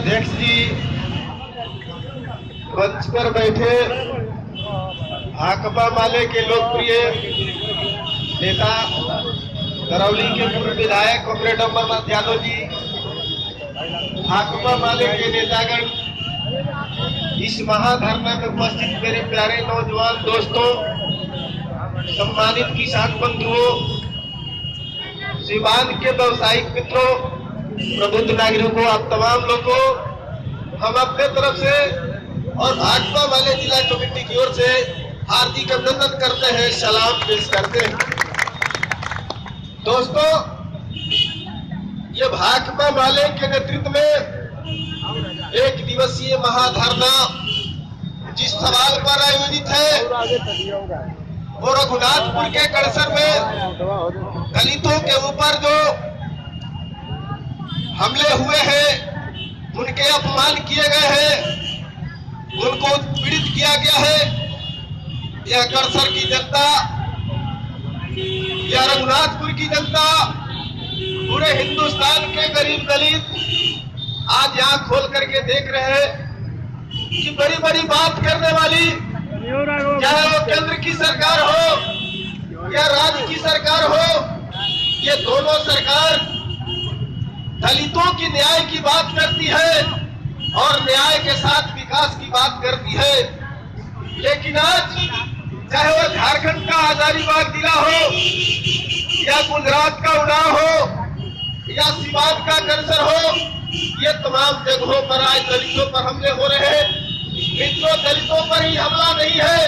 अध्यक्ष जी, मंच पर बैठे भाकपा माले के लोकप्रिय नेता करौली के पूर्व विधायक कॉमरेड अमरनाथ यादव जी, भाकपा माले के नेतागण, इस महाधरना में उपस्थित मेरे प्यारे नौजवान दोस्तों, सम्मानित किसान बंधुओं, सीमांत के व्यवसायिक मित्रों, प्रबुद्ध नागरिकों, आप तमाम लोगों, हम अपने तरफ से और भाकपा वाले जिला कमेटी की ओर से हार्दिक अभिनंदन करते हैं, सलाम पेश करते हैं। दोस्तों, ये भाकपा वाले के नेतृत्व में एक दिवसीय महाधरना जिस सवाल पर आयोजित है वो रघुनाथपुर के कड़सर में दलितों के ऊपर जो हमले हुए हैं, उनके अपमान किए गए हैं, उनको पीड़ित किया गया है। यह कड़सर की जनता, यह रघुनाथपुर की जनता, पूरे हिंदुस्तान के गरीब दलित आज यहाँ खोल करके देख रहे हैं कि बड़ी बड़ी बात करने वाली, चाहे वो केंद्र की सरकार हो या राज्य की सरकार हो, ये दोनों सरकार दलितों की न्याय की बात करती है और न्याय के साथ विकास की बात करती है। लेकिन आज चाहे वो झारखंड का हजारीबाग जिला हो या गुजरात का उन्नाव हो या सीमांत का कड़सर हो, ये तमाम जगहों पर आज दलितों पर हमले हो रहे हैं। मित्रों, दलितों पर ही हमला नहीं है,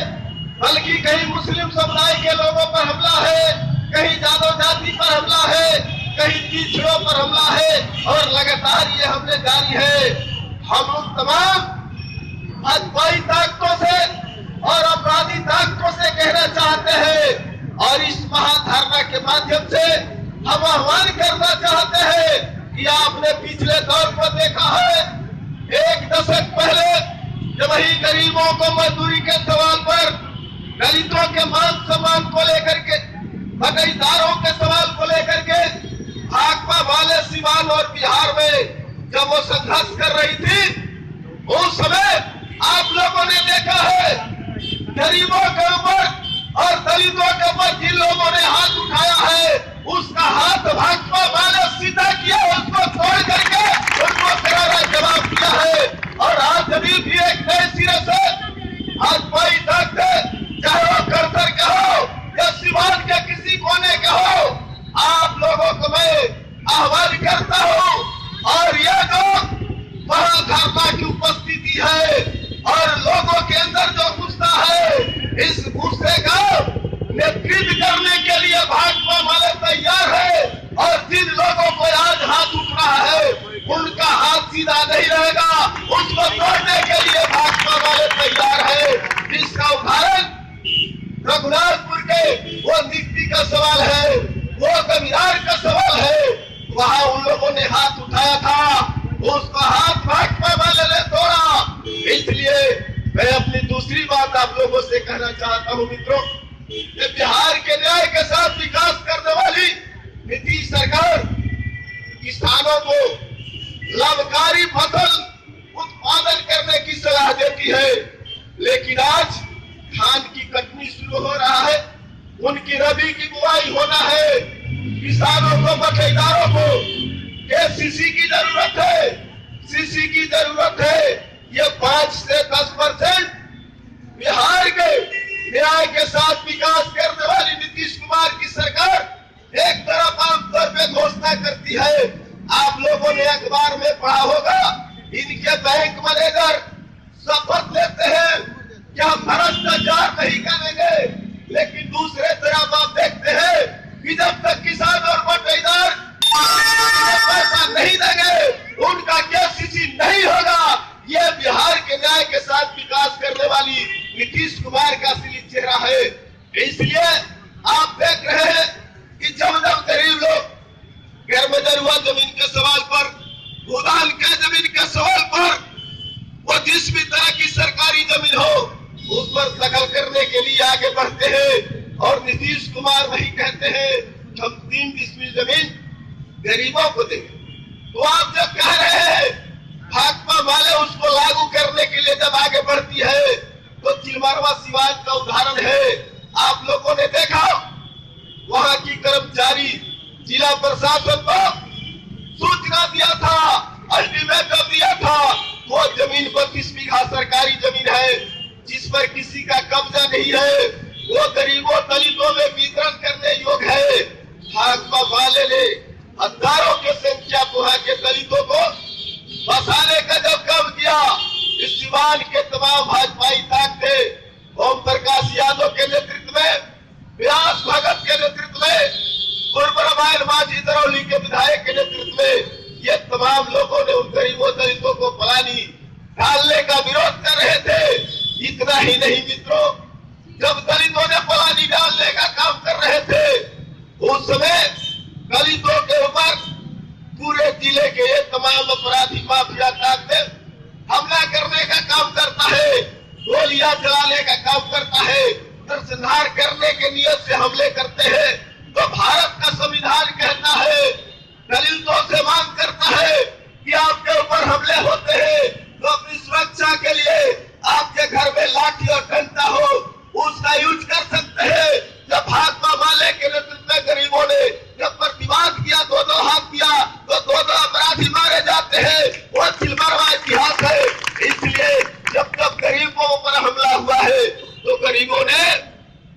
बल्कि कहीं मुस्लिम समुदाय के लोगों पर हमला है, कहीं यादव जाति पर हमला है, कहीं पिछड़ों पर हमला है और लगातार ये हमले जारी है। हम उन तमाम अजबाई ताकतों से और अपराधी ताकतों से कहना चाहते हैं और इस महाधरना के माध्यम से हम आह्वान करना चाहते हैं कि आपने पिछले दौर को देखा है, एक दशक पहले जब वही गरीबों को मजदूरी के सवाल पर, दलितों के मान सम्मान को लेकर के, बटाईदारों के सवाल को लेकर के भाकपा वाले सीवान और बिहार में जब वो संघर्ष कर रही थी, उस समय आप लोगों ने देखा है गरीबों के ऊपर और दलितों के ऊपर जिन लोगों ने हाथ उठाया है, उसका हाथ भाकपा वाले सीधा किया, उसको तोड़ करके उनको करारा जवाब दिया है। और आज अभी भी एक नए सिरे से भाजपाई ताकत, चाहे वो कड़सर के हो या सीवान के किसी कोने के हो, आप लोगों को मैं आह्वान करता हूं और यह जो महाधरना की उपस्थिति है और लोगों के अंदर जो गुस्सा है, इस गुस्से का नेतृत्व करने के लिए भाकपा वाले तैयार है और जिन लोगों को आज हाथ उठ रहा है उनका हाथ सीधा नहीं रहेगा, उसको तोड़ने के लिए भाकपा वाले तैयार है। जिसका उदाहरण रघुनाथपुर के वो नियुक्ति का सवाल है, वो कमिरार का सवाल है, वहां उन लोगों ने हाथ उठाया था, उसका हाथ भाकपा वाले ने तोड़ा। इसलिए मैं अपनी दूसरी बात आप लोगों से कहना चाहता हूं मित्रों, कि बिहार के न्याय के साथ विकास करने वाली नीतीश सरकार किसानों को लाभकारी फसल उत्पादन करने की सलाह देती है, लेकिन आज धान की कटनी शुरू हो रहा है, उनकी रबी की बुआई होना है, किसानों को, बटाईदारों को केसीसी की जरूरत है, सीसी की जरूरत है। ये 5 से 10% बिहार के न्याय के साथ विकास करने वाली नीतीश कुमार की सरकार एक तरफ आमतौर पे घोषणा करती है। आप लोगों ने अखबार में पढ़ा होगा, इनके बैंक मैनेजर शपथ लेते हैं कि हम भ्रष्टाचार नहीं करेंगे, लेकिन दूसरे तरफ आप देखते हैं कि जब तक किसान और बटाईदार पैसा नहीं देंगे, उनका केसीसी नहीं होगा। यह बिहार के न्याय के साथ विकास करने वाली नीतीश कुमार का असली चेहरा है। इसलिए आप देख रहे हैं कि जब जब गरीब लोग गैरमजरूआ जमीन के सवाल पर, भूदान के जमीन के सवाल पर, वो जिस भी तरह की सरकारी जमीन हो उस पर दखल करने के लिए आगे बढ़ते हैं और नीतीश कुमार वही कहते हैं हम 3 डिसमिल जमीन गरीबों को देंगे। तो आप जब कह रहे हैं भाकपा सिवान का उदाहरण है। आप लोगों ने देखा वहां की कर्मचारी जिला प्रशासन को सूचना दिया था, अल्टीमेटम दिया था, वो जमीन 32 बीघा सरकारी जमीन है जिस पर किसी का कब्जा नहीं है, वो गरीबों दलितों में वितरण करने योग्य है। भाकपा वाले ने हजारों की संख्या वहां के दलितों को बसाने का जब काम किया, इस सिवान के तमाम भाजपाई ताकतें ओम प्रकाश यादव के नेतृत्व में, व्यास भगत के नेतृत्व में, गुरबराबाद माझी दरौली के विधायक के नेतृत्व में ये तमाम लोगों ने उन गरीबों दलितों को पलानी डालने का विरोध कर रहे थे। इतना ही नहीं मित्रों, जब दलितों ने पलानी डालने का काम कर रहे थे उस समय दलितों के ऊपर पूरे जिले के ये तमाम अपराधी माफिया ताकतें हमला करने का काम करता है, गोलियां चलाने का काम करता है, नरसंहार करने के नियत से हमले करते हैं। तो भारत का संविधान कहता है, दलितों से मांग करता है कि आपके ऊपर हमले होते हैं तो अपनी सुरक्षा के लिए आपके घर में लाठी और डंडा हो उसका यूज कर सकते हैं। जब भाकपा वाले के नेतृत्व में गरीबों ने जब प्रतिवाद किया, दोनों हाथ दिया, तो दोनों अपराधी मारे जाते हैं। वो सिलमरवा इतिहास है। इसलिए जब जब गरीबों पर हमला हुआ है तो गरीबों ने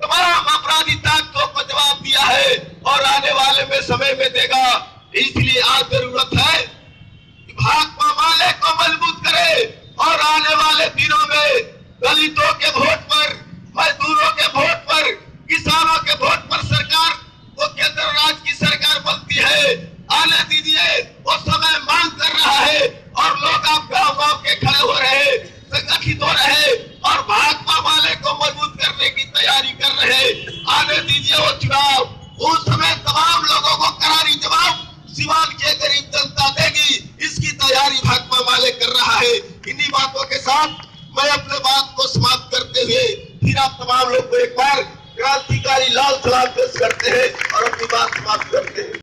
तमाम अपराधी ताकतों को जवाब दिया है और आने वाले में समय में देगा। इसलिए आज जरूरत है कि भाकपा वाले को मजबूत करे और आने वाले दिनों में दलितों के वोट पर, मजदूरों के वोट पर, किसानों के वोट पर सरकार वो केंद्र राज्य की सरकार बनती है। आने दीजिए, वो समय मांग कर रहा है और लोग आप गांव गांव के खड़े हो रहे, संगठित हो रहे और भाकपा वाले को मजबूत करने की तैयारी कर रहे। आने दीजिए वो चुनाव, उस समय तमाम लोगों को करारी जवाब सिवान के गरीब जनता देगी। इसकी तैयारी भाकपा वाले कर रहा है। इन्हीं बातों के साथ मैं अपने बात को समाप्त करते हुए फिर आप तमाम लोग को एक बार क्रांतिकारी लाल सलाम पेश करते हैं और अपनी बात समाप्त